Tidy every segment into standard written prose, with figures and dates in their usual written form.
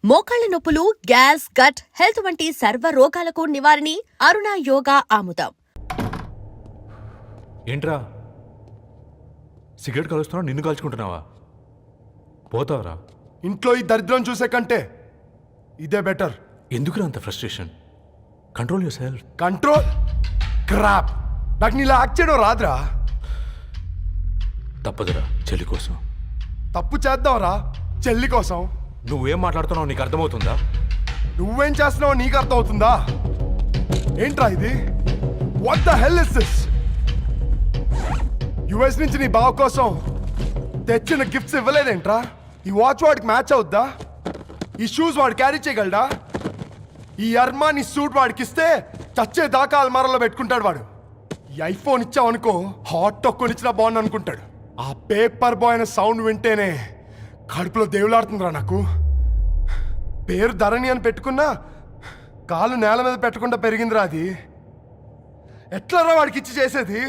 మోకాళ్ల నొప్పులు, gas, gut health వంటి సర్వ రోగాలకు నివారణి అరుణ యోగా ఆముదం. ఏంట్రా సిగరెట్ కలుస్తున్నావు? నిన్ను కాల్చుకుంటున్నావా? పోతావరా? ఇంట్లో ఈ దరిద్రం చూసే కంటే ఇదే బెటర్. ఎందుకురా అంత frustration? Control your self. Control crap. నాకు నీలా యాక్ట్ చేయడం రాదురా. తప్పదురా, చెల్లి కోసం. తప్పు చేద్దాంరా చెల్లి కోసం. నువ్వేం మాట్లాడుతున్నావు నీకు అర్థమవుతుందా? నువ్వేం చేస్తున్నావో నీకు అర్థమవుతుందా? ఏంట్రా ఇది? What the hell is this? US నుంచి నీ బావ కోసం తెచ్చిన గిఫ్ట్స్ ఇవ్వలేదేంట్రా? ఈ వాచ్ వాడికి మ్యాచ్ అవుద్దా? ఈ షూస్ వాడు క్యారీ చేయగలడా? ఈ అర్మానీ సూట్ వాడికి ఇస్తే చచ్చే దాకా అల్మారాలో పెట్టుకుంటాడు వాడు. ఈ ఐఫోన్ ఇచ్చావనుకో హాట్ టాక్ కొనిచ్చినా బాగుంది అనుకుంటాడు. ఆ పేపర్ బాయ్ అనే సౌండ్ వింటేనే కడుపులో దేవులాడుతుందిరా నాకు. పేరు ధరణి అని పెట్టుకున్నా కాలు నేల మీద పెట్టకుండా పెరిగిందిరా అది. ఎట్లరా వాడికి ఇచ్చి చేసేది?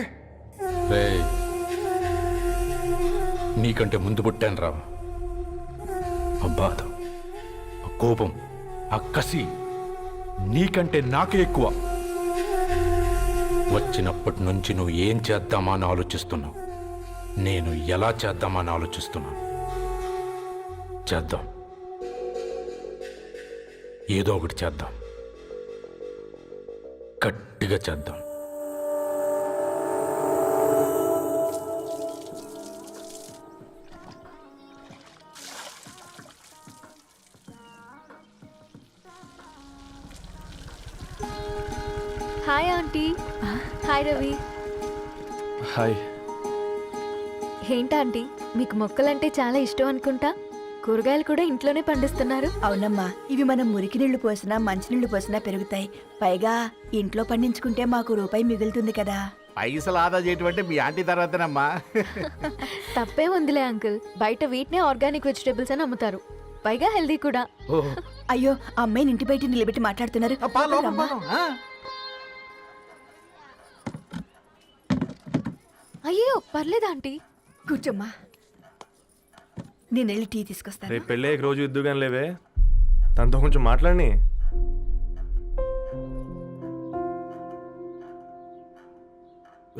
నీకంటే ముందు పుట్టాను రా. ఆ బాధ, ఆ కోపం, ఆ కసి నీకంటే నాకే ఎక్కువ. వచ్చినప్పటి నుంచి నువ్వు ఏం చేద్దామా అని ఆలోచిస్తున్నావు. నేను ఎలా చేద్దామా అని ఆలోచిస్తున్నాను. చేద్దాం, ఏదో ఒకటి చేద్దాం, గట్టిగా చేద్దాం. Hi aunty. Hi Ravi. Hi. ఏంటంటీ మీకు మొక్కలంటే చాలా ఇష్టం అనుకుంటా. కూరగాయలు కూడా ఇంట్లోనే పండిస్తున్నారు. అవునమ్మా, ఇవి మనం మురికి నీళ్లు పోసినా మంచినీళ్లు పోసినా పెరుగుతాయి. పైగా ఇంట్లో పండించుకుంటే మాకు రూపాయి మిగులుతుంది కదా. పైసలు ఆదా చేయటం అంటే మీ ఆంటీ తర్వాతనమ్మా. తప్పే ఉందిలే అంకుల్, బయట వీటినే ఆర్గానిక్ వెజిటేబుల్స్ అని అమ్ముతారు. పైగా హెల్దీ కూడా. అయ్యో, అమ్మాయిని ఇంటి బయట నిలబెట్టి మాట్లాడుతున్నారు. రమ్మా. అయ్యో పర్లేదు ఆంటీ. కూర్చోమ్మా, నేను వెళ్ళి టీ తీసుకొస్తాను. రేపు పెళ్ళి రోజు ఇద్దుగాని లేవే, తనతో కొంచెం మాట్లాడి.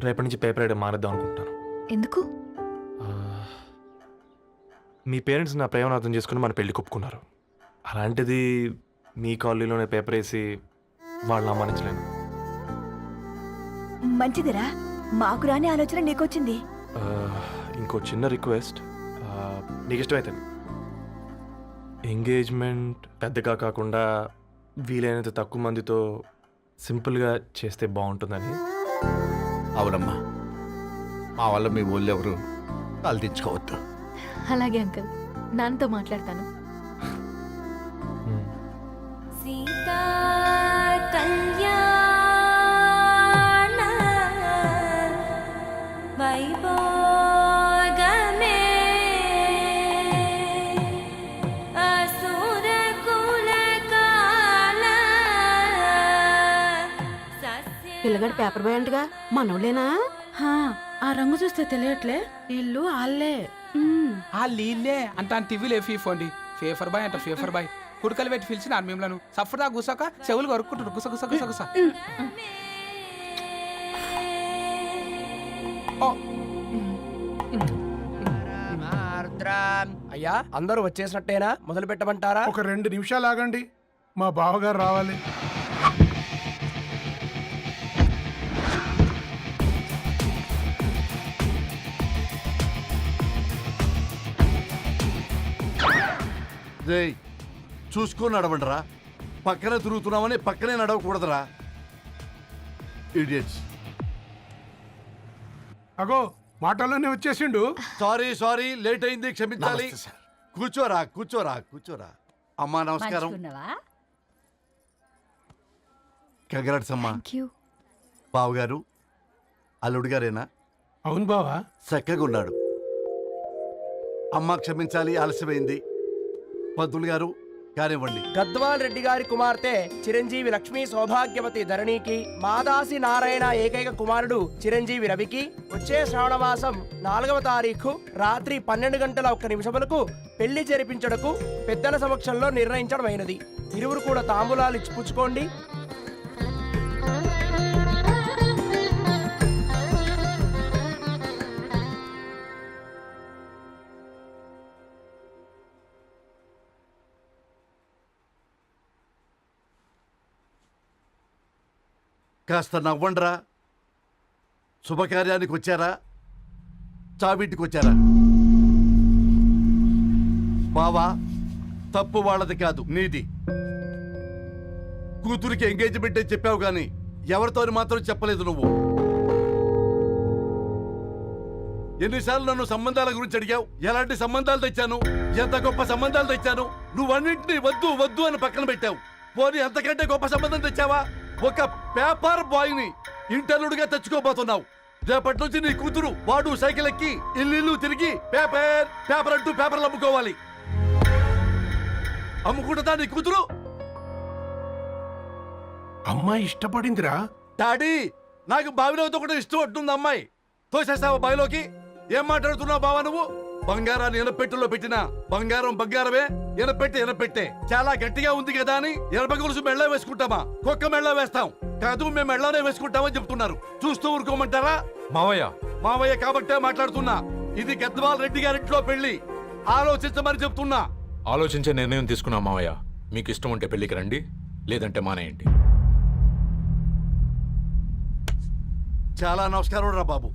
రేపటి నుంచి పేపర్ రైడ్ మానేద్దాం అనుకుంటున్నాను. ఎందుకు? మీ పేరెంట్స్ నా ప్రేమను అర్థం చేసుకుని మన పెళ్లి కొప్పుకున్నారు. అలాంటిది మీ కాలనీలోనే పేపర్ వేసి వాళ్ళని అమ్మానించలేను. మంచిదిరా, మాకు రాని ఆలోచన నీకొచ్చింది. ఇంకో చిన్న రిక్వెస్ట్, నీకు ఇష్టమైతే ఎంగేజ్మెంట్ పెద్దగా కాకుండా వీలైనంత తక్కువ మందితో సింపుల్గా చేస్తే బాగుంటుందని. అవునమ్మా, మా వల్ల మీ ఊళ్ళో ఎవరు కాలు తెచ్చుకోవద్దు. అలాగే అంకుల్, నాన్నతో మాట్లాడతాను. సీతా కళ్యాణ వైభోగమే అసుర కులకాల పిల్లగాడు పేపర్ బాయ్ అంటగా మనోళ్ళేనా? ఆ రంగు చూస్తే తెలియట్లే. ఇల్లు ఆళ్ళే. ఆ లీల్లే అంత టీవీలో ఫీఫోండి. ఫేఫర్ బాయ్ అంట, ఫేఫర్ బాయ్. కుడుకలు పెట్టి పిలిచిన మిమ్మలను సఫర్దా గుసక చెవులు కొరుక్కుంటారు. గుస గుస గుస గుస. అయ్యా, అందరూ వచ్చేసినట్టేనా? మొదలు పెట్టమంటారా? ఒక 2 నిమిషాలు ఆగండి, మా బావగారు రావాలి. చూసుకొని నడవండిరా. పక్కనే తిరుగుతున్నామని పక్కనే నడవకూడదురా. ఇడియట్స్. అగో, మాటల్లోనే వచ్చేసిండు. సారీ లేట్ అయింది, క్షమించాలి. కూర్చోరా కూర్చోరా కూర్చోరా. అమ్మా నమస్కారం. కంగ్రాట్స్ అమ్మా. బావగారు అల్లుడు గారేనా? అవును బావా. చక్కగా ఉన్నాడు. అమ్మ క్షమించాలి, ఆలస్యమైంది. పంతులు గారు కానివ్వండి. గద్వాల్ రెడ్డి గారి కుమార్తె చిరంజీవి లక్ష్మీ సౌభాగ్యవతి ధరణికి, మాదాసి నారాయణ ఏకైక కుమారుడు చిరంజీవి రవికి వచ్చే శ్రావణ మాసం 4వ తారీఖు రాత్రి 12:01 పెళ్లి జరిపించడకు పెద్దల సమక్షంలో నిర్ణయించడమైనది. ఇరువురు కూడా తాంబూలాలు ఇచ్చి పుచ్చుకోండి. కాస్త నవ్వండ్రా. శుభకార్యానికి వచ్చారా, చావింటికి వచ్చారా? బావా, తప్పు వాళ్ళది కాదు, నీది. కూతురికి ఎంగేజ్మెంట్ అని చెప్పావు గాని ఎవరితోని మాత్రం చెప్పలేదు నువ్వు. ఎన్నిసార్లు నన్ను సంబంధాల గురించి అడిగావు? ఎలాంటి సంబంధాలు తెచ్చాను, ఎంత గొప్ప సంబంధాలు తెచ్చాను. నువ్వన్నింటినీ వద్దు వద్దు అని పక్కన పెట్టావు. పోనీ అంతకంటే గొప్ప సంబంధం తెచ్చావా? ఒక పేపర్ బాయ్ ని ఇంటర్లుడిగా తెచ్చుకోబోతున్నావు. రేపటి నుంచి నీ కూతురు వాడు సైకిల్ ఎక్కి ఇల్లు తిరిగి పేపర్ పేపర్ అంటూ పేపర్లు అమ్ముకోవాలి. అమ్ముకుంటుందా నీ కూతురు? అమ్మాయి ఇష్టపడిందిరా. డాడీ, నాకు బావిలో కూడా ఇష్టం ఉంటుంది. అమ్మాయి తోసేస్తావా బావిలోకి? ఏం మాట్లాడుతున్నావు బావా నువ్వు? బంగారాన్ని ఎనపెట్టులో పెట్టినా బంగారం బంగారమే, ఎనపెట్టే చాలా గట్టిగా ఉంది కదా అని ఎనప గొలుసు మెళ్ళ వేసుకుంటామా? కుక్క మెళ్ళ వేస్తాం కాదు, మేము మెళ్ళనే వేసుకుంటామని చెప్తున్నారు. చూస్తూ ఊరుకోమంటారా? మావయ్య కాబట్టే మాట్లాడుతున్నా. ఇది గద్వాల్ రెడ్డి గారింట్లో పెళ్లి. ఆలోచించమని చెప్తున్నా. ఆలోచించే నిర్ణయం తీసుకున్నా మావయ్య. మీకు ఇష్టం ఉంటే పెళ్లికి రండి, లేదంటే మానేయండి. చాలా నమస్కారం రా బాబు.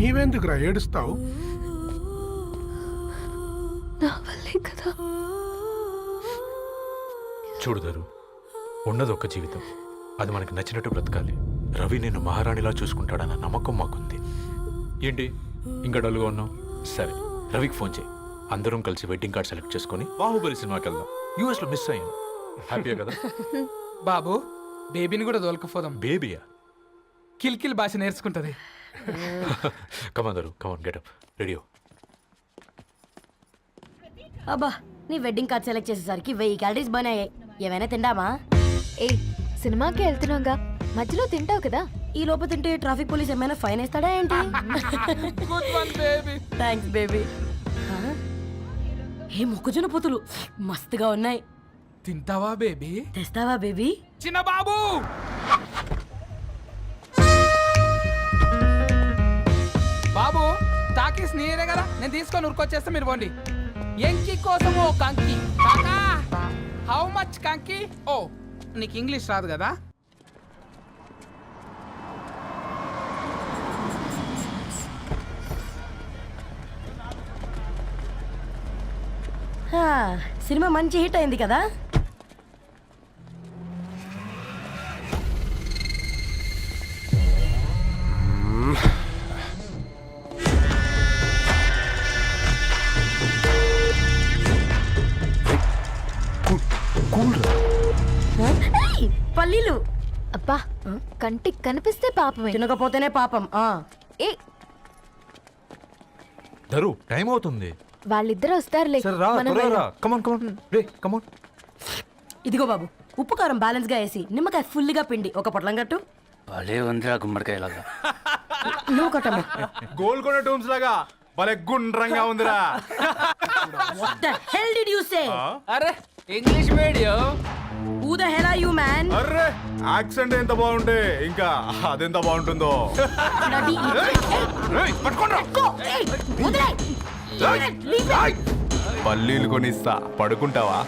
నీవెందుకురా ఏడుస్తావు? చూడుదరు, ఉన్నది ఒక్క జీవితం. అది మనకి నచ్చినట్టు బ్రతకాలి. రవి నేను మహారాణిలా చూసుకుంటాడన్న నమ్మకం మాకుంది. ఏంటి ఇంకా డల్గా ఉన్నావు? సరే, రవికి ఫోన్ చేయి. అందరం కలిసి వెడ్డింగ్ కార్డ్ సెలెక్ట్ చేసుకుని బాహుబలి సినిమాకి వెళ్దాం. యూఎస్ లో మిస్ అయ్యాను. హ్యాపీయా కదా? బాబు, బేబీని కూడా దొలకపోదాం. బేబీయా? కిల్కిల్ భాష నేర్చుకుంటది. కమాందరు, కమాన్ గెటప్ రెడీయో. అబ్బా, నీ వెడ్డింగ్ కార్డ్ సెలెక్ట్ చేసేసరికి 1000 క్యాలరీస్ బర్న్ అయ్యాయి. ఏమైనా తిండామా? ఏ సినిమాకి వెళ్తున్నాగా, మధ్యలో తింటావు కదా. ఈ లోపు తింటే ట్రాఫిక్ పోలీస్ ఏమైనా ఫైన్ వేస్తాడా ఏంటి? Thanks baby. ఏ మొక్కజొన్న పొతులు మస్తుగా ఉన్నాయి. తింటావా బేబీ? తెస్తావా బేబీ? చిన్న బాబు, బాబు టాకీస్ నీరే కదా, నేను తీసుకొని ఉరికొచ్చేస్తా, మీరు పోండి. ఎంకి కోసం ఓ కంకి. కాకా, హౌ మచ్ కంకి? ఓ, నీకు ఇంగ్లీష్ రాదు కదా? సినిమా మంచి హిట్ అయింది కదా. పల్లీలు అబ్బా, కంటికి కనిపిస్తే పాపమే, తినకపోతేనే పాపం. ఏ ధరు, టైం అవుతుంది. వాళ్ళిద్దరు వస్తారులే. మనం వెళ్దాం. ఇదిగో బాబు, ఉప్పు కారం బ్యాలెన్స్ గా వేసి నిమ్మకాయ ఫుల్ గా పిండి ఒక పొట్లం కట్టు. భలే ఉందిరా గుమ్మడికాయలాగా. నువ్వు కట్టమ్మా. గోల్కొండ టూమ్స్ లాగా భలే గుండ్రంగా ఉందిరా. What the hell did you say? అరే English medium. Who the hell are you, man? Array, accent ఎంత బాగుంటే ఇంకా అదెంత బాగుంటుందో. Bloody పల్లీలు కొనిస్తా, పడుకుంటావా?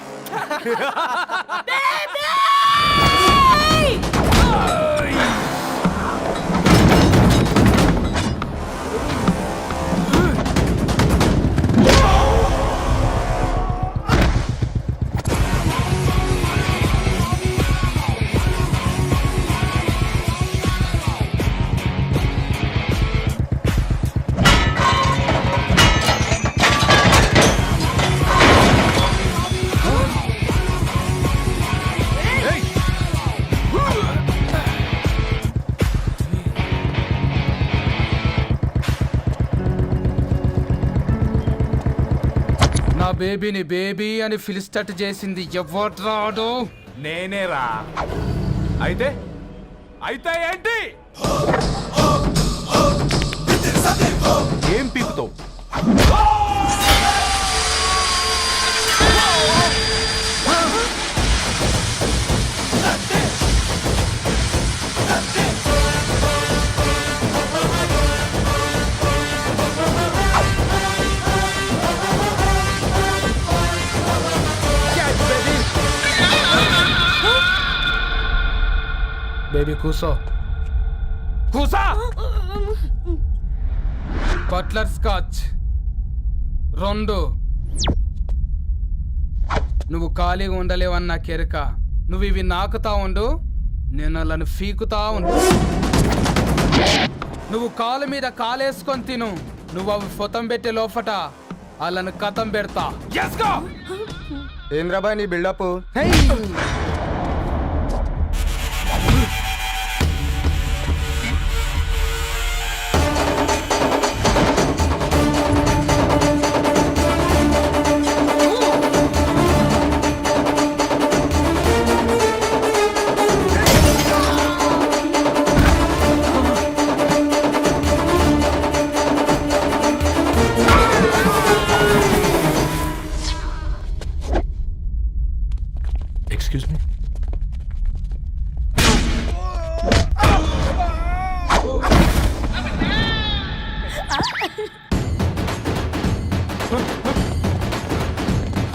బేబీని బేబీ అని ఫిలిస్టట్ చేసింది ఎవడ్రాడు? నేనేరా. అయితే అయితే ఏంటి? ఏం పీకుతావు? బేబీ కూసో. కూసా. Butterscotch 2. నువ్వు ఖాళీగా ఉండలేవన్న కెరక. నువ్వు ఇవి నాకుతా ఉండు, నేను వాళ్ళని ఫీకుతా ఉండు. నువ్వు కాలు మీద కాలేసుకొని తిను. నువ్వు అవి ఫొతం పెట్టే లోపట వాళ్ళని కథం పెడతా. ఏంద్రాబాయ్ నీ బిల్డప్? Excuse me.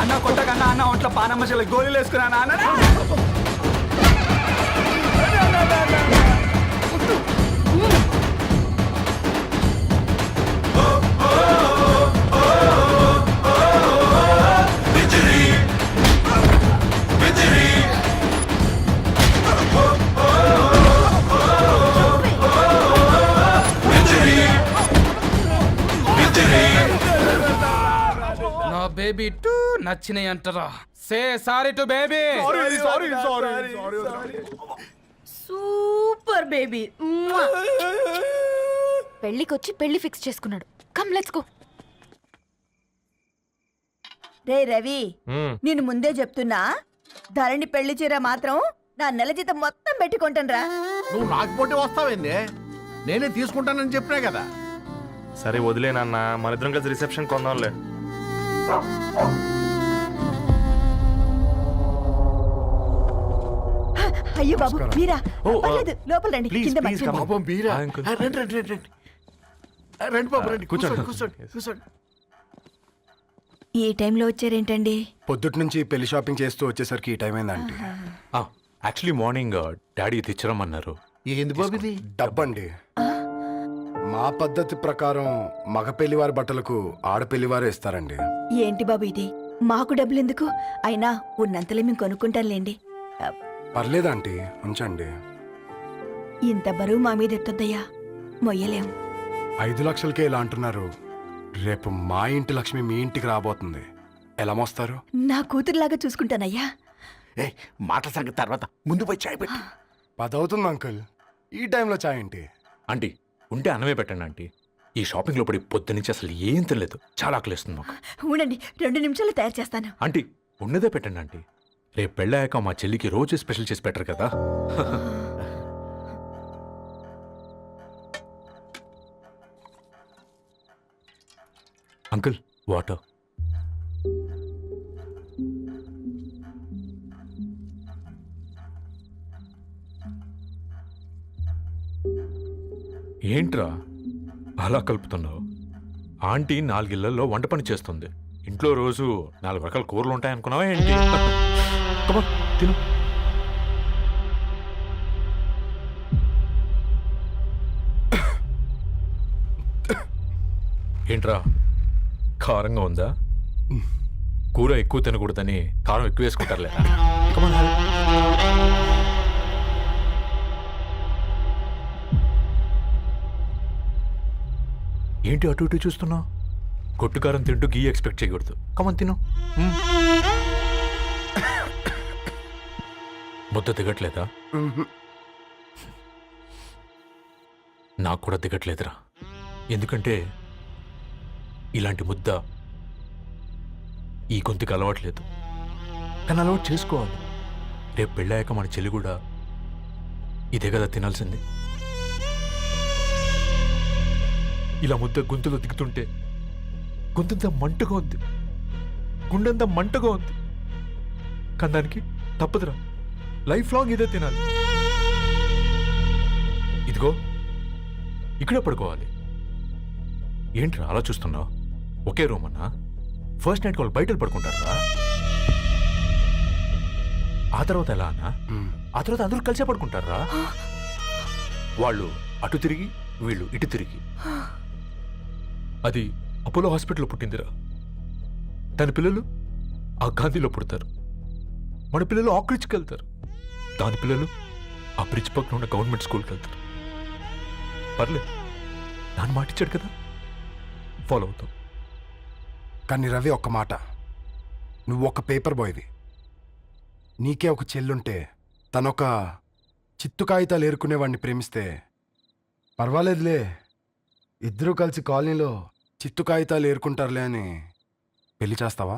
అన్న కొట్టకన్నా అన్న ఒంట్లో పానమ్మశల గోళీలు వేసుకున్నా అన్న. నా బేబీ టూ నచ్చినాయి అంటారా? Say sorry to baby. Super baby. పెళ్ళికొచ్చి పెళ్లి ఫిక్స్ చేసుకున్నాడు. Come let's go. రే రవి, నేను ముందే చెప్తున్నా, ధరణి పెళ్లి చీర మాత్రం నా నెల జీతం మొత్తం పెట్టుకుంటాను. నువ్వు నాకు పోటీ వస్తావేంది? నేనే తీసుకుంటానని చెప్పినా కదా. సరే వదిలేనన్నా, మన ఇద్దరం కలిసి రిసెప్షన్ కొందాంలే. అయ్యో బాబు మీరా? ఓ, పర్లేదు, లోపల రండి. ప్లీజ్, కింద ప్లీజ్, మంచం come. ఉంది. పాపం బీరా. Hi, uncle. రండి రండి రండి రండి. రండి బాబు రండి. కూర్చోండి. కూర్చోండి కూర్చోండి. ఈ టైంలో వచ్చారేంటండి? పొద్దుటి నుంచి పెళ్లి షాపింగ్ చేస్తూ వచ్చేసరికి ఈ టైం అయిందంటే. యాక్చువల్లీ మార్నింగ్ డాడీ తెచ్చరమన్నారు. ఏంది బాబు ఇది? డబ్బండి. మా పద్ధతి ప్రకారం మగ పెళ్లివారి బట్టలకు ఆడపెళ్లివారు ఇస్తారండి. ఏంటి బాబు ఇది? మాకు డబ్బులు ఎందుకు? అయినా ఉన్నంతలే మేము కొనుక్కుంటానులేండి. పర్లేదు ఆంటీ, ఉంచండి. ఇంత బరువు మా మీద ఎత్తొద్దయ్యా, మొయ్యలేం. 5 లక్షలకే ఇలా అంటున్నారు. రేపు మా ఇంటి లక్ష్మి మీ ఇంటికి రాబోతుంది. ఎలా మోస్తారు? నా కూతురులాగా చూసుకుంటానయ్యా. ఏయ్, మాటల సంగతి తర్వాత, ముందు పోయి చాయ్ పెట్టి. 10 అవుతుంది అంకుల్. ఈ టైంలో చాయ్ ఏంటి? ఆంటీ ఉంటే అన్నమే పెట్టండి ఆంటీ. ఈ షాపింగ్లో పడి పొద్దు నుంచి అసలు ఏం తినలేదు. చాలా ఆకలిస్తుంది మాకు. ఉండండి, 2 నిమిషాలు తయారు చేస్తాను. ఆంటీ ఉన్నదే పెట్టండి ఆంటీ. రేపు పెళ్ళాక మా చెల్లికి రోజు స్పెషల్ చేసి పెట్టరు కదా. Uncle water. ఏంట్రా అలా కలుపుతున్నావు? ఆంటీ 4 ఇళ్లలో వంట పని చేస్తుంది. ఇంట్లో రోజు 4 రకాల కూరలు ఉంటాయనుకున్నావా ఏంటి? Come on, తిను. ఏంట్రా కారంగా ఉందా? కూర ఎక్కువ తినకూడదని కారం ఎక్కువ వేసుకుంటారులే. Come on, hurry. ఏంటి అటు ఇటు చూస్తున్నావు? కొట్టుకారం తింటూ గీ ఎక్స్పెక్ట్ చేయకూడదు. కమన్ తిను. ముద్ద దిగట్లేదా? నాకు కూడా దిగట్లేదురా. ఎందుకంటే ఇలాంటి ముద్ద ఈ గొంతుకి అలవాట్లేదు, కానీ అలవాటు చేసుకోవాలి. రేపు పెళ్ళాక మన చెల్లి కూడా ఇదే కదా తినాల్సింది. ఇలా ముద్ద గొంతులో దిగుతుంటే గొంతంతా మంటగా ఉంది, గుండెంతా మంటగా ఉంది. కానీ దానికి తప్పదురా, లైఫ్ లాంగ్ ఇదే తినాలి. ఇదిగో ఇక్కడే పడుకోవాలి. ఏంట్రా అలా చూస్తున్నావు? ఒకే రూమ్ అన్నా? ఫస్ట్ నైట్ వాళ్ళు బయట పడుకుంటారా? ఆ తర్వాత ఎలా అన్నా? ఆ తర్వాత అందరూ కలిసే పడుకుంటారా? వాళ్ళు అటు తిరిగి వీళ్ళు ఇటు తిరిగి. అది అపోలో హాస్పిటల్లో పుట్టిందిరా. దాని పిల్లలు ఆ గాంధీలో పుడతారు. మన పిల్లలు ఆక్రిచ్కి వెళ్తారు. దాని పిల్లలు ఆ బ్రిడ్జ్ పక్కన ఉన్న గవర్నమెంట్ స్కూల్కి వెళ్తారు. పర్లేదు, దాన్ని మాటిచ్చాడు కదా, ఫాలో అవుతాం. కానీ రవి, ఒక్క మాట, నువ్వు ఒక పేపర్ బాయ్వి. నీకే ఒక చెల్లుంటే తనొక చిత్తు కాగితాలు ఏరుకునేవాడిని ప్రేమిస్తే పర్వాలేదులే, ఇద్దరూ కలిసి కాలనీలో చిత్తు కాగితాలు ఏరుకుంటారులే అని పెళ్లి చేస్తావా?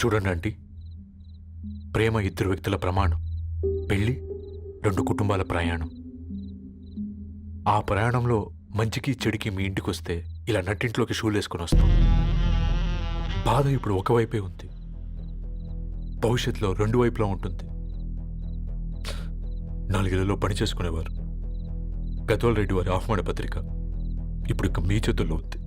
చూడండి ఆంటీ, ప్రేమ ఇద్దరు వ్యక్తుల ప్రమాణం, పెళ్ళి రెండు కుటుంబాల ప్రయాణం. ఆ ప్రయాణంలో మంచికి చెడుకి మీ ఇంటికి వస్తే ఇలా నట్టింట్లోకి షూలు వేసుకొని వస్తాం. బాధ ఇప్పుడు ఒకవైపే ఉంది, భవిష్యత్తులో రెండు వైపులా ఉంటుంది. 4 ఏళ్లలో పని చేసుకునేవారు గద్వాల్ రెడ్డి వారి ఆహ్వాన పత్రిక ఇప్పుడు ఇక మీ చేతుల్లో ఉంది.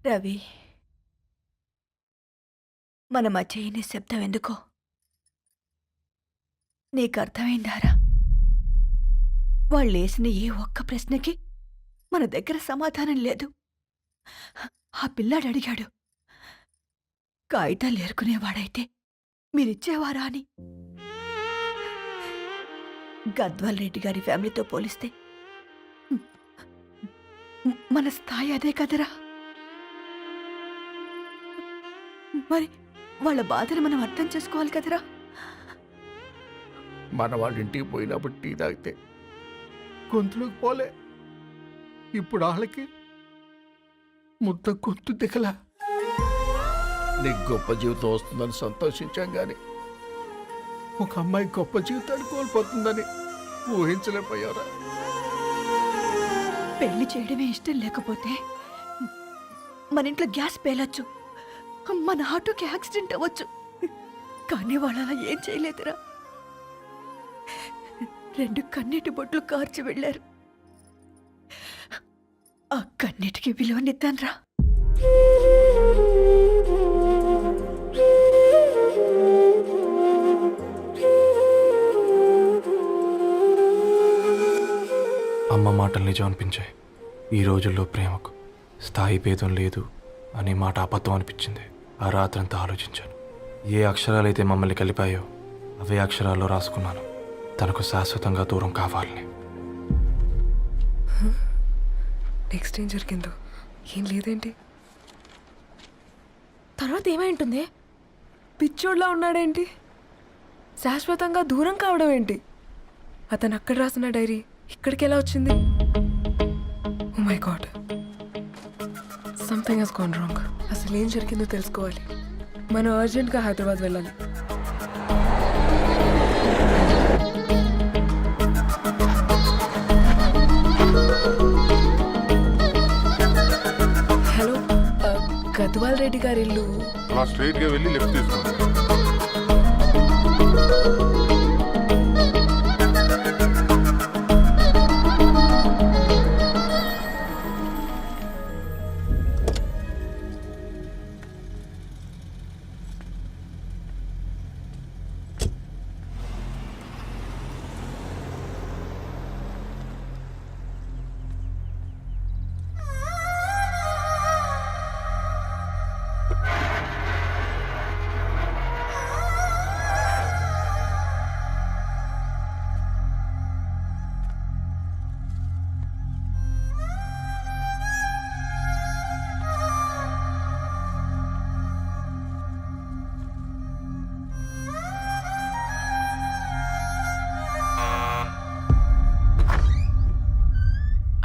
రవి, మన మధ్య ఈ నిశ్శబ్దం ఎందుకో నీకు అర్థమైందారా? వాళ్ళు వేసిన ఏ ఒక్క ప్రశ్నకి మన దగ్గర సమాధానం లేదు. ఆ పిల్లాడు అడిగాడు, కాగితాలు ఏరుకునేవాడైతే మీరిచ్చేవారా అని. గద్వాల్ రెడ్డి గారి ఫ్యామిలీతో పోలిస్తే మన స్థాయి అదే కదరా. మరి వాళ్ళ బాధను మనం అర్థం చేసుకోవాలి కదరా. మన వాళ్ళ ఇంటికి పోయినప్పుడు టీ తాగితే గొంతులోకి పోలే, ఇప్పుడు వాళ్ళకి ముద్ద గొంతు దిగలా. నీకు గొప్ప జీవితం వస్తుందని సంతోషించాం కానీ ఒక అమ్మాయి గొప్ప జీవితాన్ని కోల్పోతుందని ఊహించలేకపోయారా? పెళ్లి చేయడమే ఇష్టం లేకపోతే మన ఇంట్లో గ్యాస్ పేలొచ్చు, మన ఆటోకి యాక్సిడెంట్ అవ్వచ్చు, కానీ వాళ్ళు అలా ఏం చేయలేదురా. 2 కన్నీటి బొట్లు కార్చి వెళ్ళారు. ఆ కన్నీటికి విలువనిద్దాన్రా. అమ్మ మాటలు నిజం అనిపించాయి. ఈ రోజుల్లో ప్రేమకు స్థాయి భేదం లేదు అనే మాట అబద్ధం అనిపించింది. ఆ రాత్రంతా ఆలోచించాను. ఏ అక్షరాలైతే మమ్మల్ని కలిపాయో అవే అక్షరాల్లో రాసుకున్నాను, తనకు శాశ్వతంగా దూరం కావాలని. నెక్స్ట్ ఏం జరిగిందో ఏం లేదేంటి? తర్వాత ఏమై ఉంటుంది? పిచ్చోడ్లా ఉన్నాడేంటి? శాశ్వతంగా దూరం కావడం ఏంటి? అతను అక్కడ రాసిన డైరీ ఇక్కడికి ఎలా వచ్చింది? Oh my God, something has gone wrong. అసలు ఏం జరిగిందో తెలుసుకోవాలి. మనం అర్జెంట్గా హైదరాబాద్ వెళ్ళాలి. హలో, గద్వాల్ రెడ్డి గారి ఇల్లు అలా స్ట్రైట్గా వెళ్ళి లెఫ్ట్ తీసుకోండి.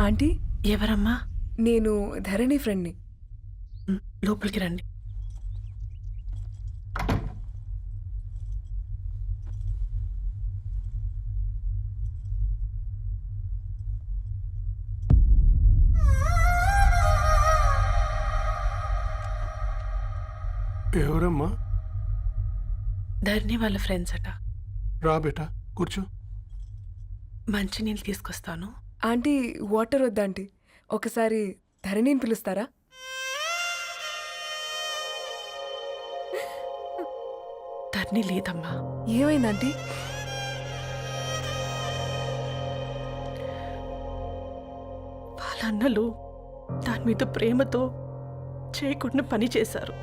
ఆంటీ ఎవరమ్మా? నేను ధరణి ఫ్రెండ్ని. లోపలికి రండి. ఎవరమ్మా? ధరణి వాళ్ళ ఫ్రెండ్స్ అట. రా బేటా కూర్చో. మంచినీళ్ళు తీసుకొస్తాను. ఆంటీ వాటర్ వద్దా ఆంటీ, ఒకసారి ధరణిని పిలుస్తారా? ధరణి లేదమ్మా. ఏమైంది ఆంటీ? వాళ్ళ అన్నలు దాని మీద ప్రేమతో చేయకుండా పని చేశారు.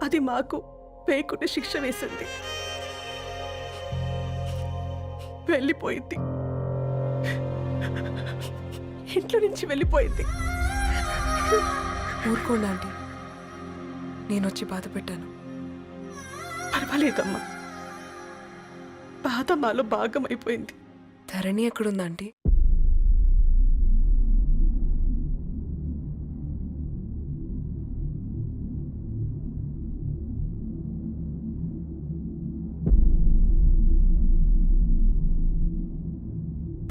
అది మాకు పేకున్న శిక్ష వేసింది. వెళ్ళిపోయింది, ఇంట్లో నుంచి వెళ్ళిపోయింది. ఊరుకోండి ఆంటీ, నేను వచ్చి బాధ పెట్టాను. పర్వాలేదమ్మా, బాధ మాలో భాగమైపోయింది. ధరణి ఎక్కడుందా ఆంటీ?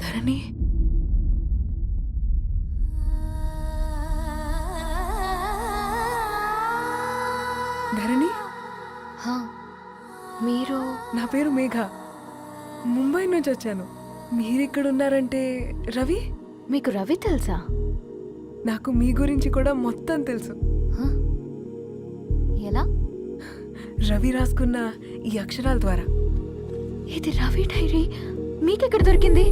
ధరణి ధరణి, మీరు? నా పేరు మేఘ, ముంబై నుంచి వచ్చాను. మీరిక్కడ ఉన్నారంటే రవి? మీకు రవి తెలుసా? నాకు మీ గురించి కూడా మొత్తం తెలుసు. ఎలా? రవి రాసుకున్న ఈ అక్షరాల ద్వారా. ఇది రవి డైరీ మీకెక్కడ దొరికింది?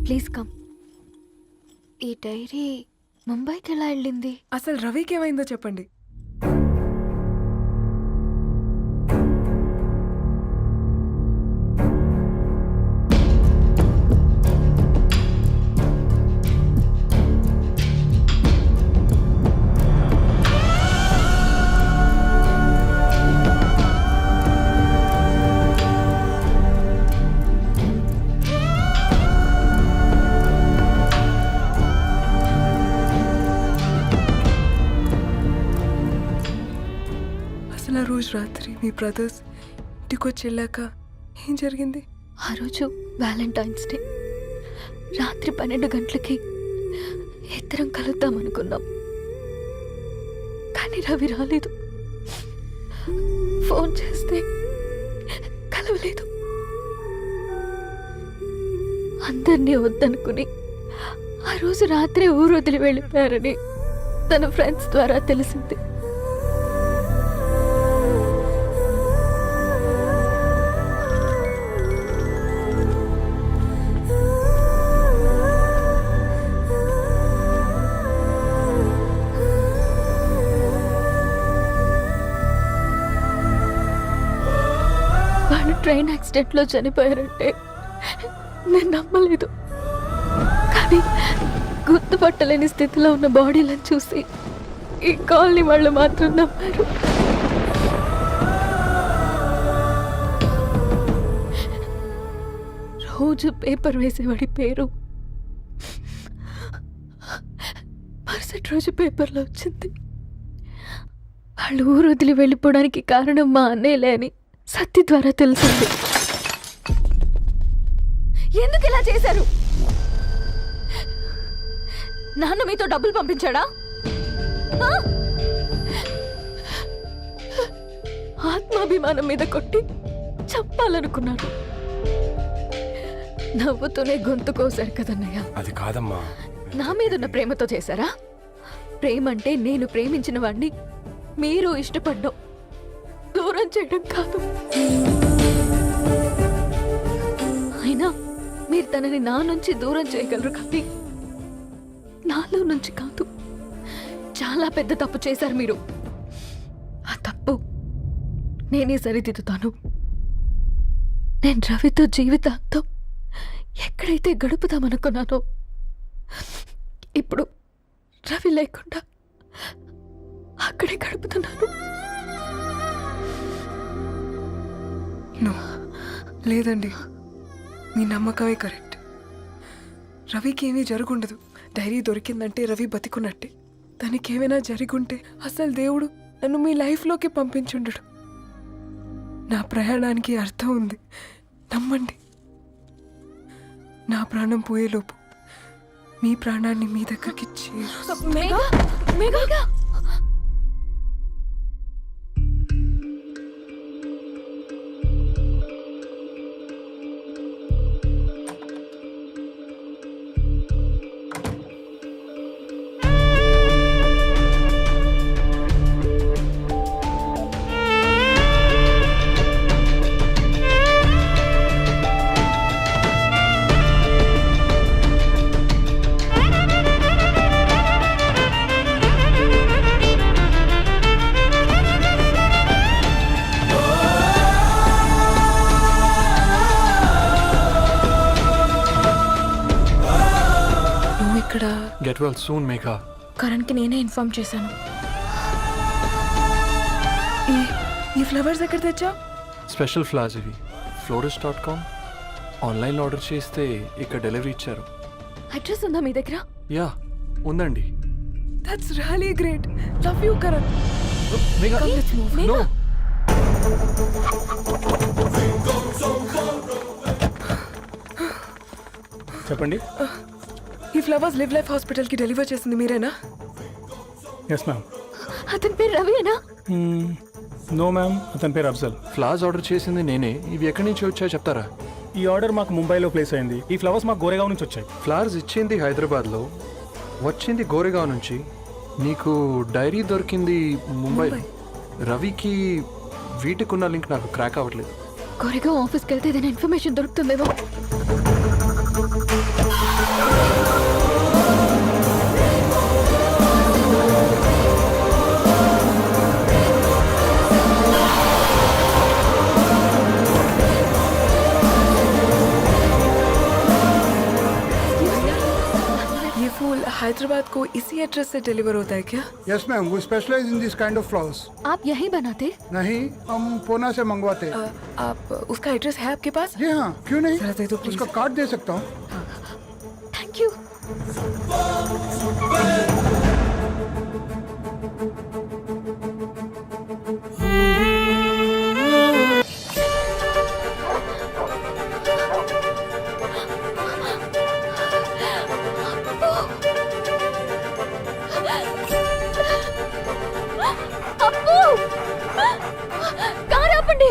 Please come. ఈ డైరీ ముంబైకి ఎలా వెళ్ళింది? అసలు రవికి ఏమైందో చెప్పండి. అసలు ఆ రోజు రాత్రి మీ బ్రదర్స్ ఇంటికొచ్చి వెళ్ళాక ఏం జరిగింది? ఆ రోజు వ్యాలంటైన్స్ డే రాత్రి 12 గంటలకి ఇద్దరం కలుద్దాం అనుకున్నాం. కానీ రవి రాలేదు. ఫోన్ చేస్తే కలవలేదు. అందరినీ వద్దనుకుని ఆ రోజు రాత్రి ఊరు వదిలి వెళ్ళిపోయారని తన ఫ్రెండ్స్ ద్వారా తెలిసింది. వాళ్ళు ట్రైన్ యాక్సిడెంట్లో చనిపోయారంటే నేను నమ్మలేదు. కానీ గుర్తుపట్టలేని స్థితిలో ఉన్న బాడీలను చూసి ఈ కాలనీ వాళ్ళు మాత్రం నమ్మారు. రోజు పేపర్ వేసేవాడి పేరు మరుసటి రోజు పేపర్లో వచ్చింది. వాళ్ళు ఊరు వదిలి వెళ్ళిపోవడానికి కారణం మా అన్నయ్యలే అని సత్తి ద్వారా తెలిసింది. ఎందుకు ఇలా చేశారు? నాన్న మీతో డబ్బులు పంపించాడా? ఆత్మాభిమానం మీద కొట్టి చంపాలనుకున్నారు. నవ్వుతూనే గొంతు కోసారు కదన్నయ్య. అది కాదమ్మా. నా మీదున్న ప్రేమతో చేశారా? ప్రేమంటే నేను ప్రేమించిన వాడిని మీరు ఇష్టపడ్డం, దూరం చేయడం కాదు. అయినా మీరు తనని నా నుంచి దూరం చేయగలరు కానీ నాలో నుంచి కాదు. చాలా పెద్ద తప్పు చేశారు మీరు. ఆ తప్పు నేనే సరిదిద్దుతాను. నేను రవితో జీవితాంతం ఎక్కడైతే గడుపుదామనుకున్నానో ఇప్పుడు రవి లేకుండా అక్కడే గడుపుతున్నాను. నో, లేదండి, మీ నమ్మకమే కరెక్ట్. రవికి ఏమీ జరుగుండదు. డైరీ దొరికిందంటే రవి బతికున్నట్టే. తనకి ఏమైనా జరుగుంటే అసలు దేవుడు నన్ను మీ లైఫ్లోకి పంపించుండడు. నా ప్రయాణానికి అర్థం ఉంది, నమ్మండి. నా ప్రాణం పోయేలోపు మీ ప్రాణాన్ని మీ దగ్గరికి మేఘా, మేఘా, నువ్వు ఇక్కడ. Get well soon Megha. కరణ్కి నేనే ఇన్ఫార్మ్ చేశాను. ఈ ఫ్లవర్స్ ఎక్కడ తెచ్చా? స్పెషల్ ఫ్లవర్స్ ఇవి. florist.com. ఆన్లైన్లో ఆర్డర్ చేస్తే ఇక్కడ డెలివరీ ఇచ్చారు. అడ్రస్ ఉందా మీ దగ్గర? యా, ఉందండి. That's really great. Love you Karan. Megha, no. చెప్పండి. ఈ ఫ్లవర్స్ లివ్ లైఫ్ హాస్పిటల్కి డెలివర్ చేసింది మీరేనా? Yes ma'am. అతని పేరు రవియేనా? నో మ్యామ్, అతని పేరు అఫ్జల్. ఫ్లవర్స్ ఆర్డర్ చేసింది నేనే. ఇవి ఎక్కడి నుంచి వచ్చాయో చెప్తారా? ఈ ఆర్డర్ మాకు ముంబైలో ప్లేస్ అయింది. ఈ ఫ్లవర్స్ మాకు గోరేగావ్ నుంచి వచ్చాయి. ఫ్లవర్స్ ఇచ్చింది హైదరాబాద్లో, వచ్చింది గోరేగావ్ నుంచి. నీకు డైరీ దొరికింది ముంబైలో. రవికి వీటికున్న లింక్ నాకు క్రాక్ అవ్వట్లేదు. కోరేగావ్ ఆఫీస్కి వెళ్తే ఏదైనా ఇన్ఫర్మేషన్ దొరుకుతుందేమో. ये फूल हैदराबाद को इसी एड्रेस से डिलीवर होता है क्या? Yes ma'am, we specialise in this kind of flowers. आप यहीं बनाते? नहीं, हम पूना से मंगवाते. आप उसका एड्रेस है आपके पास? जी हाँ, क्यों नहीं? जरा दे दो प्लीज. उसका कार्ड दे सकता हूँ. Thank you. అప్పు, కారు ఆపండి.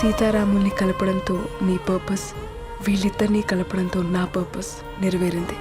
సీతారాముల్ని కలపడంతో నీ పర్పస్, వీళ్ళిద్దరినీ కలపడంతో నా పర్పస్ నెరవేరింది.